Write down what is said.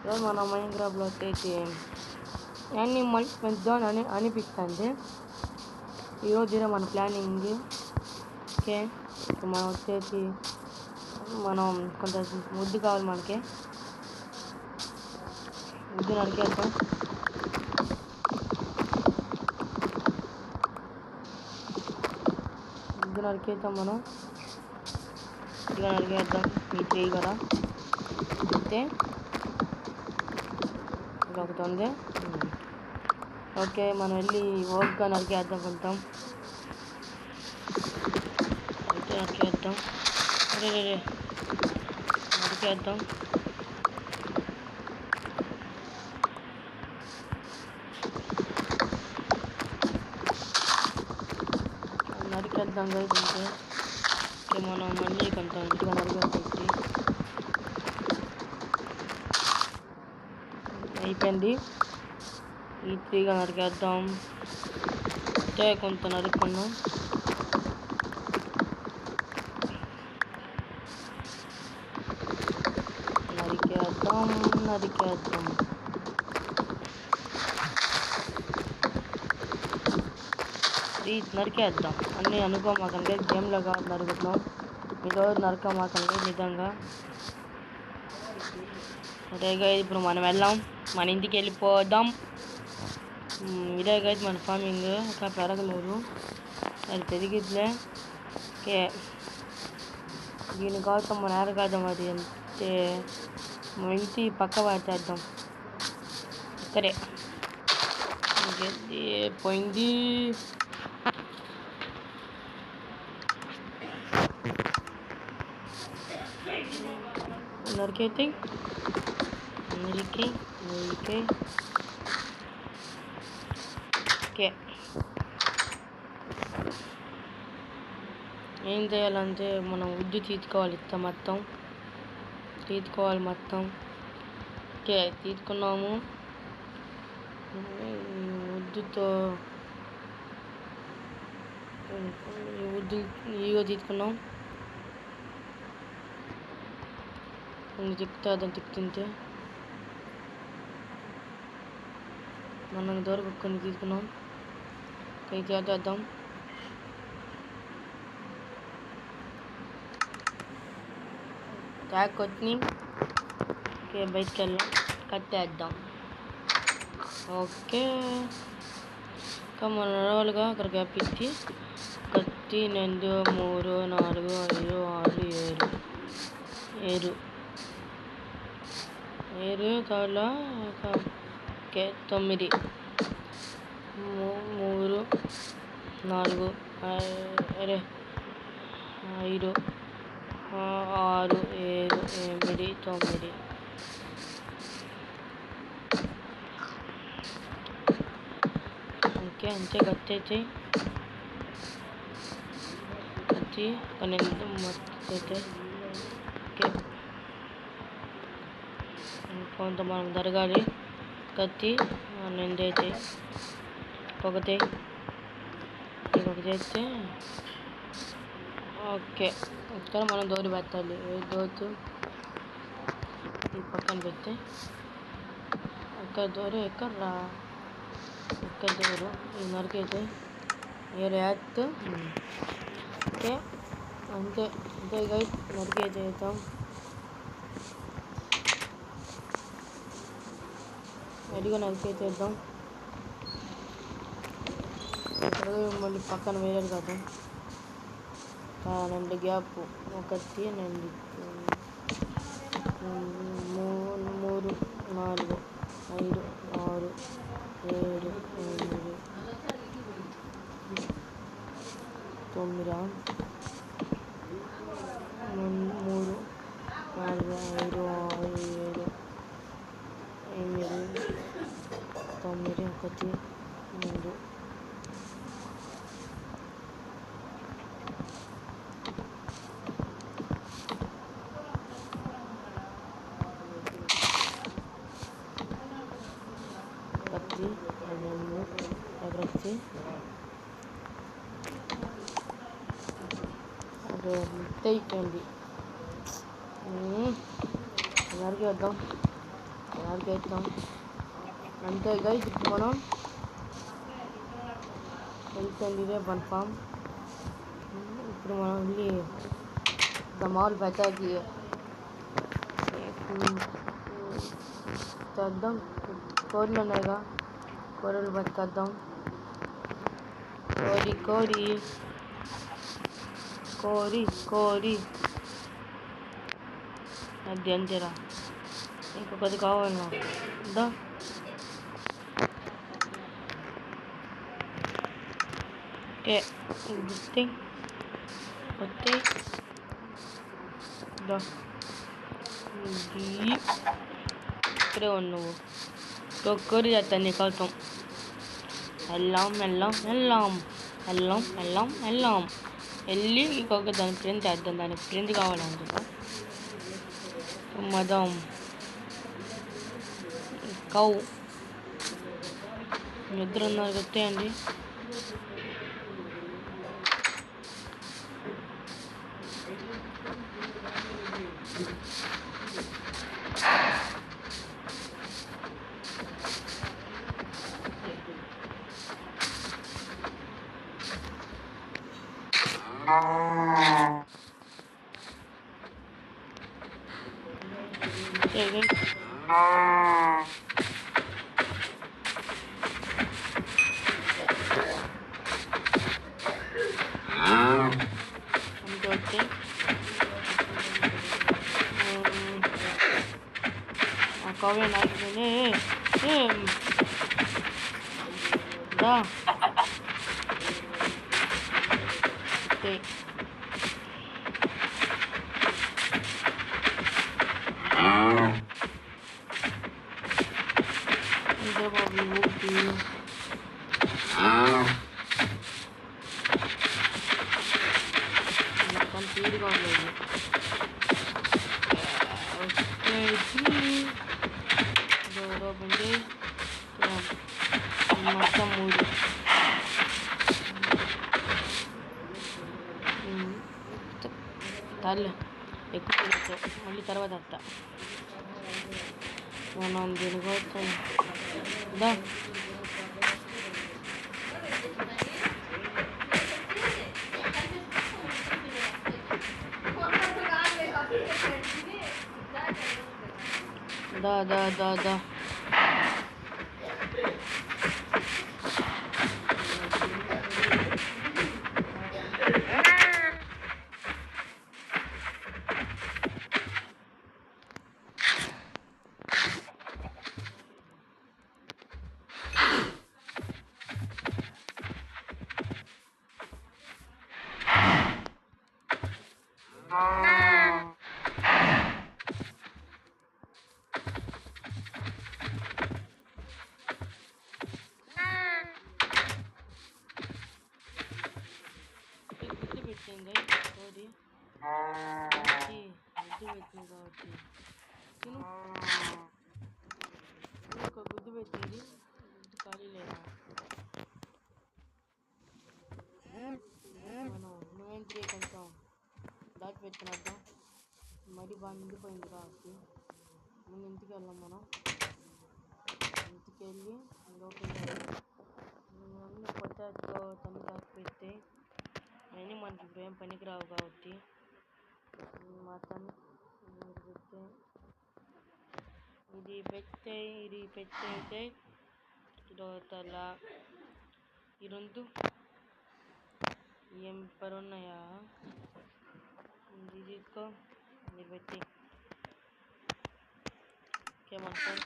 ఈరోజు మన మైన్క్రాఫ్ట్లో వచ్చేసి యానిమల్ పెంచుదాం అని అనిపిస్తుంది. ఈరోజు మన ప్లానింగ్. ఓకే, మనం వచ్చేసి మనం కొంత ముద్దు కావాలి. మనకి ముద్దు నరికేద్దాం. ముద్దు నరికేద్దాం. మనం ముద్దుగా నరికేద్దాం. ఈ 3 కదా అయితే ఒకటి ఉంది. ఓకే, మనం వెళ్ళి ఓపిక నరికేద్దాం. కొంచెం అయితే నరికేద్దాం. నరికేద్దాం. నరికేద్దాం అయితే మనం మళ్ళీ కొంచెం ఇంటిగా నరికేసి అయిపోయింది. ఈ 3గా నరికేద్దాం. అంటే కొంత నరుక్కున్నాం. నరికేద్దాం. నరికేద్దాం అన్నీ అనుకోమాకండి. గేమ్లో కాదు నరుగుతున్నాం. ఈరోజు నరకమాకండి నిజంగా. సరేగా ఇప్పుడు మనం వెళ్దాం. మన ఇంటికి వెళ్ళిపోదాం. ఇదేగా మన ఫార్మింగ్ ఇంకా పెరగలేదు. అది పెరిగిద్లే. ఓకే, దీనికోసం మనం ఎరగదాం. అది అంటే మన ఇంటి పక్క పట్టేద్దాం. సరే పోయింది. నరికైతే నరికే ఓకే. ఏం చేయాలంటే మనం ఉద్దు తీసుకోవాలి. మొత్తం తీసుకోవాలి. ఓకే, తీసుకున్నాము. ఉద్దుతో ఉద్దు ఈగో తీసుకున్నాం. తిక్తా అదని తిక్తుంటే మనం దూరకు కొన్ని తీసుకున్నాం. కై చేద్దాం. ట్యాక్ వచ్చి ఓకే బయటికి వెళ్ళాం. కట్టేద్దాం. ఓకే, ఇంకా మన రోజులుగా అక్కడ కప్పించి కత్తి 2 3 4 5 6 7 కాళ్ళ. ఓకే 9 3 4 5 6 7 8 9. ఓకే, అంతే. కత్తి 12 మొత్తం అయితే. ఓకే, కొంత మనం జరగాలి. కత్తి 2 అయితే ఒకటి చేస్తే ఓకే. ఇక్కడ మనం దోరి పెట్టాలి. దోతు ఈ పక్కన పెట్టి ఇక్కడ దోరు ఇక్కడ దోరు ఈ నరికైతే ఏత్. ఓకే, అంతే గైస్. నరికైతే అవుతాం. అడిగా నరికైతేద్దాం. ఇక్కడ మళ్ళీ పక్కన వేరేది కదా 2 గ్యాప్. 1 2 3 4 5 6 7 8 9 3 4 5 6 7 8 9 1 2 వచ్చి అది అయిపోయింది. నరికేద్దాం. యాడికి వేస్తాం అంతే గైస్. ఇప్పుడు మనం వెళ్తుంది ఇదే కన్ఫామ్. ఇప్పుడు మనం వెళ్ళి ద మాల్ బయటకి తెద్దాం. కోళ్ళు ఉన్నాయిగా, కోళ్ళు బతికేద్దాం. కోరి కోరి కోరి కోరి అది అంతేరా. ఇంకొకటి కావాలి దా. ఓకే వస్తే వస్తే దా ఇక్కడే ఉన్నావు. కోరి చేస్తాను నీకోసం. వెళ్ళాం వెళ్ళాం వెళ్ళాం వెళ్ళాం వెళ్ళాం వెళ్ళాం వెళ్ళి ఇంకొక దాని ప్రింట్ చేద్దాం. దానికి ప్రింట్ కావాలనుకుంటా. మదం కౌ నిద్ర ఉన్నారు కొట్టేయండి. అంతే వచ్చే ఆ కవ్వే నాకునే దా ఓకే. ఇదే బాబు ఊపి మొత్తం తీరుగా ఉండేది. ఓపెన్ చేయి మొత్తం 3 తాళ్ళే ఎక్కువ మళ్ళీ తర్వాత అత్త మనం దీనికోసం దా. దా దా దా దా గుడ్డు పెట్టింది కోడి. గుడ్డు పెట్టింది కాబట్టి తిను. ఒక గుడ్డు పెట్టింది, గుడ్డు ఖాళీ లేదా. మనం నువ్వేంటి కొంచెం దాచి పెట్టినద్దాం. మరీ బాగా నిండిపోయింది కాబట్టి ముందు ఇంటికి వెళ్ళాం. మనం ఇంటికి వెళ్ళి అన్నీ పొటాటో తను దాచి పెడితే అవన్నీ మనకి ఇప్పుడు ఏం పనికిరావు కాబట్టి మటన్ పెడితే ఇది పెట్టయితే లోతల ఈ రెండు ఏం పరున్నాయా. ఇది తీసుకో, మీరు పెట్టి ఓకే మన